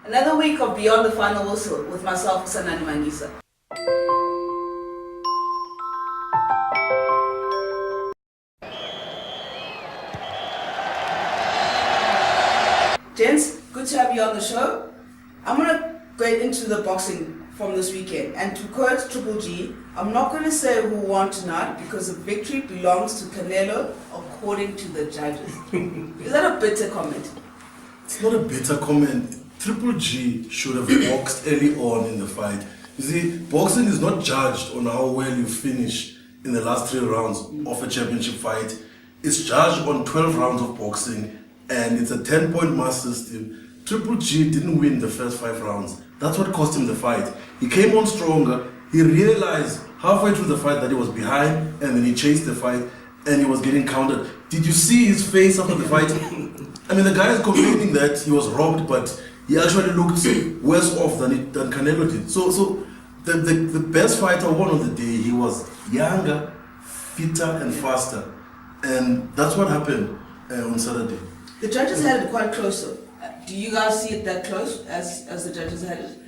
Another week of Beyond the Final Whistle with myself, Sanani Mangisa. Gents, good to have you on the show. I'm going to get into the boxing from this weekend. And to quote Triple G, I'm not going to say who won tonight because the victory belongs to Canelo according to the judges. Is that a bitter comment? It's not a bitter comment. Triple G should have boxed early on in the fight. You see, boxing is not judged on how well you finish in the last 3 rounds of a championship fight. It's judged on 12 rounds of boxing, and it's a 10-point mass system. Triple G didn't win the first 5 rounds. That's what cost him the fight. He came on stronger. He realized halfway through the fight that he was behind, and then he chased the fight, and he was getting countered. Did you see his face after the fight? I mean, the guy is complaining that he was robbed, but he actually looked worse off than Canelo did. So the best fighter won on the day. He was younger, fitter, and faster, and that's what happened on Saturday. The judges had it quite close though. Do you guys see it that close as the judges had it?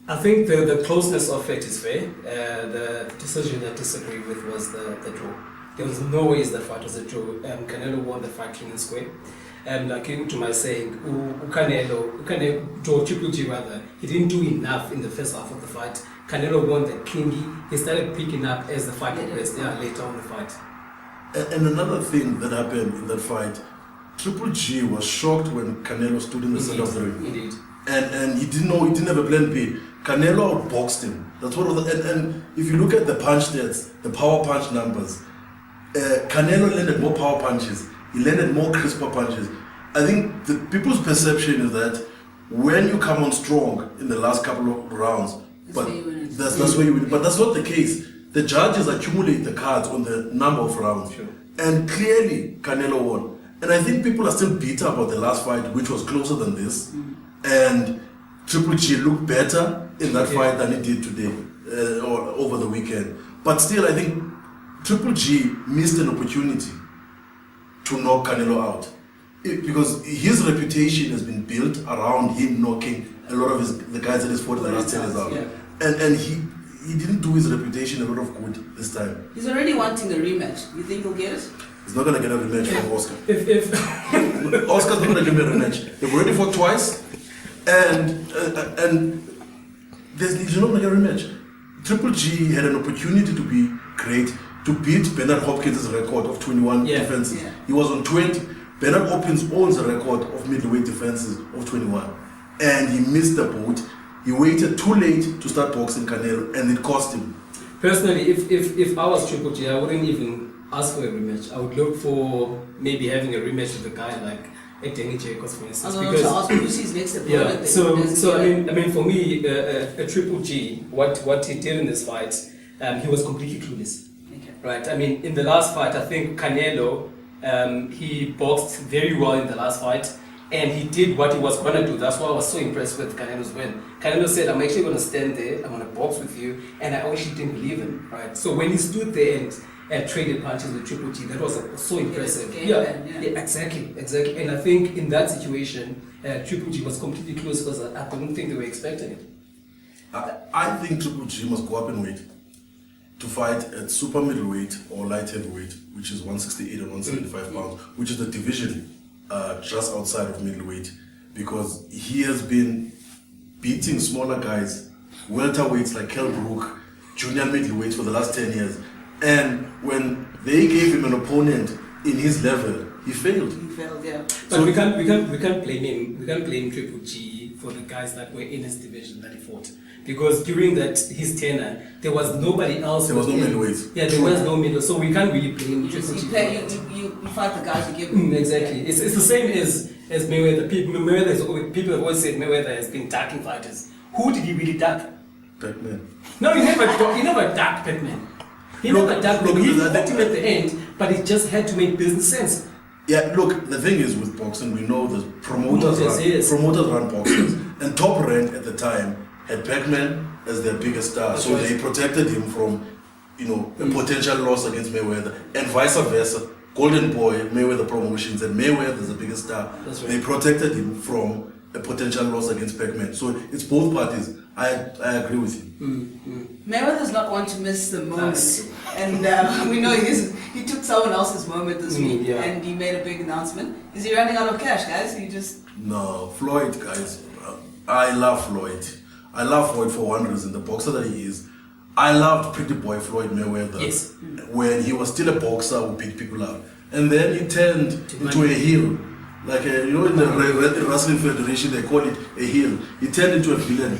I think the closeness of it is fair. The decision I disagree with was the draw. There was no way that fight was a draw. Canelo won the fight clean and square. And according to my saying, Canelo draw Triple G rather, he didn't do enough in the first half of the fight. Canelo won that cleanly. He started picking up as the fight progressed later on the fight. And another thing that happened in that fight, Triple G was shocked when Canelo stood in the center of the ring. Indeed. And he didn't know, he didn't have a plan B. Canelo outboxed him. That's what was and if you look at the punch stats, the power punch numbers, Canelo landed more power punches. He landed more crisper punches. I think the people's perception is that when you come on strong in the last couple of rounds, that's where you win. But that's not the case. The judges accumulate the cards on the number of rounds. Sure. And clearly Canelo won. And I think people are still bitter about the last fight, which was closer than this. And Triple G looked better in that fight than he did today, or over the weekend. But still, I think Triple G missed an opportunity to knock Canelo out. Because his reputation has been built around him knocking a lot of the guys that he's fought in the last 10 years out. Yeah. And he didn't do his reputation a lot of good this time. He's already wanting a rematch. You think he'll get it? He's not going to get a rematch from Oscar. If Oscar's not going to give me a rematch. They've already fought twice, and he's not going to get a rematch. Triple G had an opportunity to be great, to beat Bernard Hopkins' record of 21 defenses. Yeah. He was on 20. Bernard Hopkins owns a record of middleweight defenses of 21. And he missed the boat. He waited too late to start boxing Canelo, and it cost him. Personally, if I was Triple G, I wouldn't even ask for a rematch. I would look for maybe having a rematch with a guy like a Danny Jacobs, for instance. I was going to ask who's his next opponent. Yeah. So I mean, for me, a Triple G, what he did in this fight, he was completely clueless. Okay. Right. I mean, in the last fight, I think Canelo, he boxed very well in the last fight. And he did what he was going to do. That's why I was so impressed with Canelo's win. Canelo said, I'm actually going to stand there, I'm going to box with you. And I actually didn't believe him, right? So when he stood there and traded punches with Triple G, that was so impressive. Yeah, exactly. And I think in that situation, Triple G was completely close because I don't think they were expecting it. I think Triple G must go up in weight to fight at super middleweight or light heavyweight, which is 168 and 175 pounds, which is the division just outside of middleweight, because he has been beating smaller guys, welterweights like Kell Brook, junior middleweights for the last 10 years. And when they gave him an opponent in his level, he failed. Yeah. But so we can't blame him. We can't blame Triple G for the guys that were in his division that he fought. Because during his tenure, there was nobody else. There was no middleweight. Yeah, there was no middle. So we can't really blame Triple G. You fight the guys you give him. Exactly. It's the same as Mayweather. People have always said Mayweather has been ducking fighters. Who did he really duck? Pac-Man. No, he never ducked Pac-Man. He never ducked him. He fought him at the end, but it just had to make business sense. Yeah, look, the thing is with boxing, we know the promoters run boxers. And Top Rank at the time had Pac-Man as their biggest star. So they protected him from, a potential loss against Mayweather. And vice versa. Golden Boy, Mayweather Promotions, and Mayweather is the biggest star. That's right. They protected him from a potential loss against Pac-Man. So it's both parties. I agree with you. Mayweather does not want to miss the moment, Nice. and we know he took someone else's moment this week, yeah. and he made a big announcement. Is he running out of cash, guys? He just No, Floyd, guys. I love Floyd. I love Floyd for one reason, the boxer that he is. I loved Pretty Boy Floyd Mayweather Yes. when he was still a boxer who beat people up. And then he turned into money. a heel. Like, in the Wrestling Federation, they call it a heel. He turned into a villain.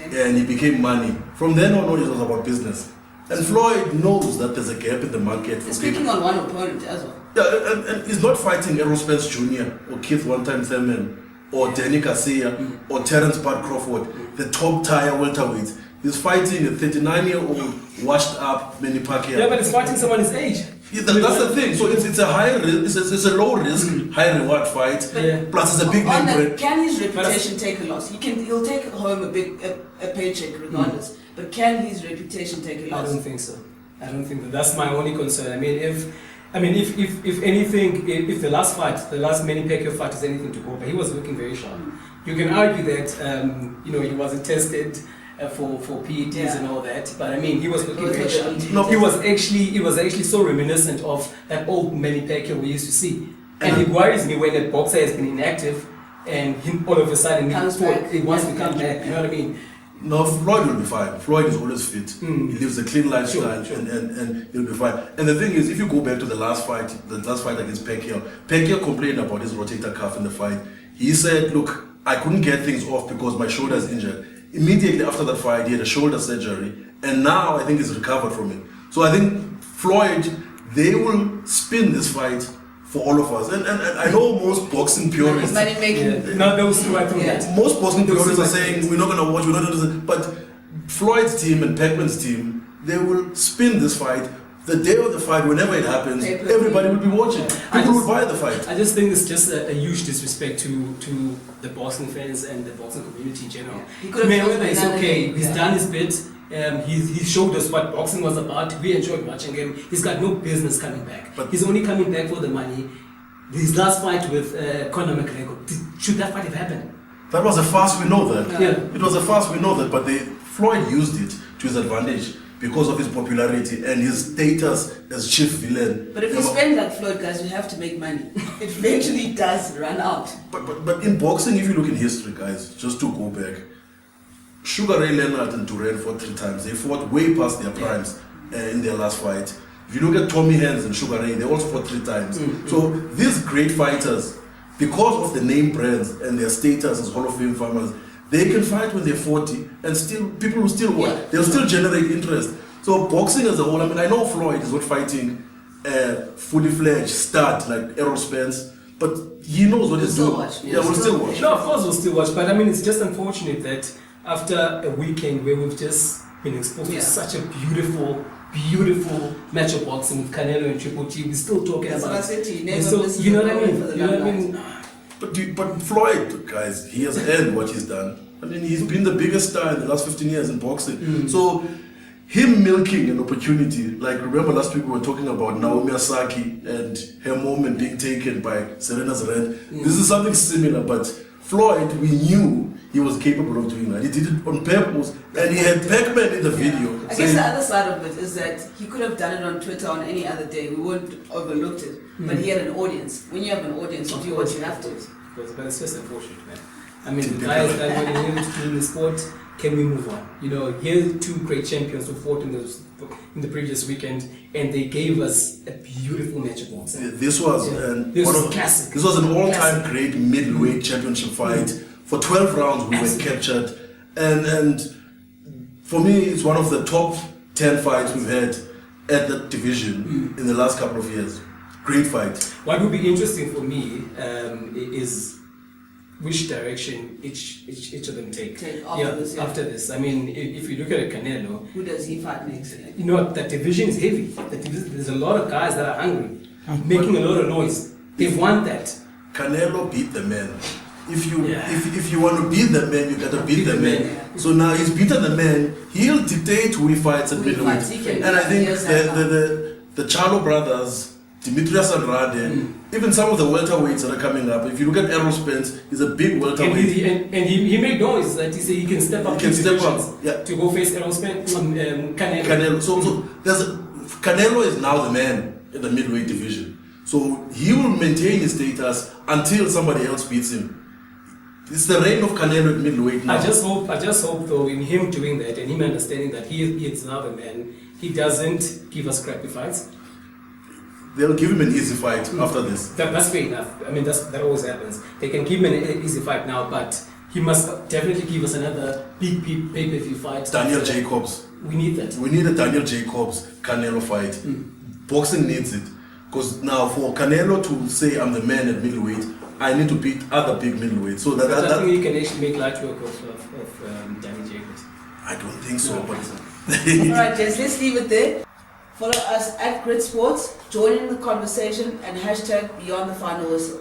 And he became money. From then on, it was about business. And Floyd knows that there's a gap in the market for speaking people. on one opponent as well. Yeah, and he's not fighting Errol Spence Jr. or Keith One-Time Thurman or Danny Garcia or Terrence Bud Crawford, the top tier welterweights. He's fighting a 39-year-old washed up Manny Pacquiao. Yeah, but it's fighting someone his age. Yeah, that's the thing. So it's a high risk, it's a low risk, high reward fight. Yeah. Plus, it's a big On name that, brand. can his reputation take a loss? He'll take home a paycheck regardless. But can his reputation take a I loss? don't think so. I don't think that. That's my only concern. I mean, if anything, if the last Manny Pacquiao fight is anything to go by, he was looking very sharp. You can argue that he wasn't tested for PEDs and all that, but I mean, he was looking very sharp. No. He was actually so reminiscent of that old Manny Pacquiao we used to see, and it worries me when a boxer has been inactive and he all of a sudden he wants to come back. You know what I mean? No, Floyd will be fine. Floyd is always fit. He lives a clean lifestyle, Sure. And he'll be fine. And the thing is, if you go back to the last fight against Pacquiao complained about his rotator cuff in the fight. He said, "Look, I couldn't get things off because my shoulder is injured." Immediately after that fight, he had a shoulder surgery, and now I think he's recovered from it. So I think Floyd, they will spin this fight for all of us. And I know most boxing purists. Money making. No, those two I think that. Most boxing purists are saying we're not going to watch, we're not going to do this. But Floyd's team and Pac-Man's team, they will spin this fight. The day of the fight, whenever it happens, everybody will be watching. People will buy the fight. I just think it's just a huge disrespect to the boxing fans and the boxing community in general. He could have Mayweather is okay. He's Yeah. done his bit. He showed us what boxing was about. We enjoyed watching him. He's got no business coming back. But- He's only coming back for the money. His last fight with Conor McGregor, should that fight have happened? That was a fast, we know that. Yeah. It was a fast, we know that. But Floyd used it to his advantage because of his popularity and his status as chief villain. But if you spend like Floyd, guys, you have to make money. It eventually does run out. But in boxing, if you look in history, guys, just to go back, Sugar Ray Leonard and Duran fought 3 times. They fought way past their primes in their last fight. If you look at Tommy Hands and Sugar Ray, they also fought 3 times. So these great fighters, because of the name brands and their status as Hall of Fame farmers, they can fight when they're 40 and still people will still watch. Yeah. They'll still generate interest. So boxing as a whole, I mean, I know Floyd is not fighting a fully fledged stud like Errol Spence, but he knows what he's We'll doing. still watch. Yeah, we'll still watch. No, of course we'll still watch, but I mean, it's just unfortunate that after a weekend where we've just been exposed to such a beautiful match of boxing with Canelo and Triple G, we're still talking That's about. what I said to you. we're Never still- misses you know the what I mean? moment for the You know what I limelight. mean? But Floyd, guys, he has earned what he's done. I mean, he's been the biggest star in the last 15 years in boxing. So, him milking an opportunity, like remember last week we were talking about Naomi Osaka and her moment being taken by Serena's Red. This is something similar, but Floyd, we knew he was capable of doing that. He did it on purpose, and he had Pac-Man in the video. I guess saying, the other side of it is that he could have done it on Twitter on any other day. We wouldn't have overlooked it. But he had an audience. When you have an audience, you do what you have to. But it's just unfortunate, man. I mean, the guys that what he needed to do in the sport, can we move on? You know, here's 2 great champions who fought in the previous weekend, and they gave us a beautiful match of boxing. This was This was classic. This was an all-time great middleweight championship fight. For 12 rounds, we were captured, and for me, it's one of the top 10 fights we've had at that division in the last couple of years. Great fight. What would be interesting for me is which direction each of them take. After this. I mean, if you look at Canelo, Who does he fight next? you know, that division is heavy. There's a lot of guys that are hungry, making a lot of noise. They want that. Canelo beat the man. If you want to beat the man, you gotta beat the man. Yeah. So now he's beaten the man. He'll dictate who he fights at Who he fights. middleweight. He can- And I think he has that the Charlo brothers Demetrius Andrade, even some of the welterweights that are coming up. If you look at Errol Spence, he's a big welterweight. And he made noise that he said he can step up. He can step up, yeah, to go face Errol Spence, Canelo. Canelo. So Canelo is now the man in the middleweight division. So he will maintain his status until somebody else beats him. It's the reign of Canelo at middleweight now. I just hope though, in him doing that and him understanding that he is now the man, he doesn't give us crappy fights. They'll give him an easy fight after this. That's fair enough. I mean, that always happens. They can give him an easy fight now, but he must definitely give us another big pay-per-view fight. Daniel Jacobs. We need that. We need a Daniel Jacobs Canelo fight. Boxing needs it. Because now for Canelo to say I'm the man at middleweight, I need to beat other big middleweights. So that I think you can actually make light work of Daniel Jacobs. I don't think so. No, But Alright, gents, let's leave it there. Follow us at Grid Sports, join in the conversation, and hashtag Beyond the Final Whistle.